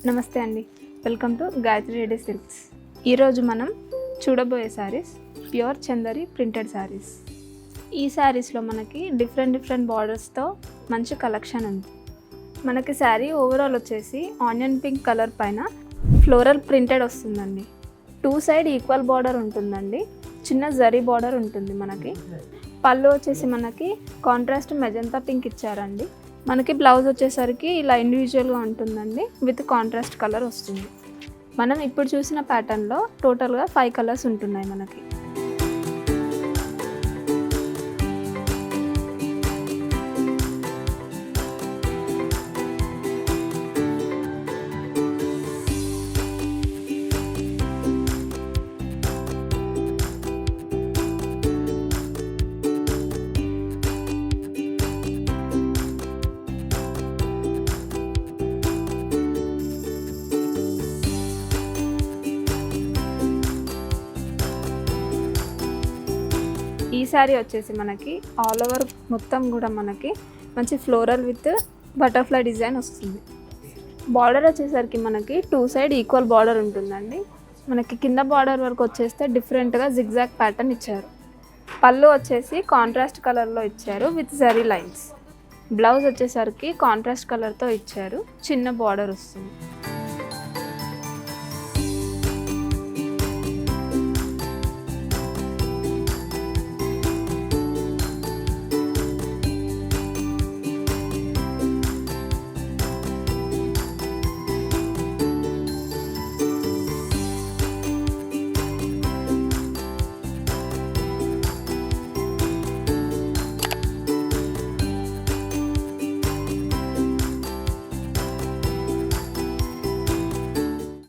నమస్తే అండి, welcome to Gayatri Reddy silks. ఈరోజు మనం చూడబోయే శారీస్ ప్యూర్ చందరి ప్రింటెడ్ శారీస్. ఈ శారీస్లో మనకి డిఫరెంట్ బార్డర్స్తో మంచి కలెక్షన్ ఉంది. మనకి శారీ ఓవరాల్ వచ్చేసి ఆనియన్ పింక్ కలర్ పైన ఫ్లోరల్ ప్రింటెడ్ వస్తుందండి. 2 సైడ్ ఈక్వల్ బార్డర్ ఉంటుందండి, చిన్న జరీ బార్డర్ ఉంటుంది. మనకి పళ్ళు వచ్చేసి మనకి కాంట్రాస్ట్ మెజంతా పింక్ ఇచ్చారండి. మనకి బ్లౌజ్ వచ్చేసరికి ఇలా ఇండివిజువల్గా ఉంటుందండి, విత్ కాంట్రాస్ట్ కలర్ వస్తుంది. మనం ఇప్పుడు చూసిన ప్యాటర్న్లో టోటల్గా 5 కలర్స్ ఉంటున్నాయి మనకి. ఈ శారీ వచ్చేసి మనకి ఆల్ ఓవర్ మొత్తం కూడా మనకి మంచి ఫ్లోరల్ విత్ బటర్ఫ్లై డిజైన్ వస్తుంది. బార్డర్ వచ్చేసరికి మనకి 2 సైడ్ ఈక్వల్ బార్డర్ ఉంటుందండి. మనకి కింద బార్డర్ వరకు వచ్చేస్తే డిఫరెంట్గా జిగ్జాగ్ ప్యాటర్న్ ఇచ్చారు. పళ్ళు వచ్చేసి కాంట్రాస్ట్ కలర్లో ఇచ్చారు విత్ జరీ లైన్స్. బ్లౌజ్ వచ్చేసరికి కాంట్రాస్ట్ కలర్తో ఇచ్చారు, చిన్న బార్డర్ వస్తుంది.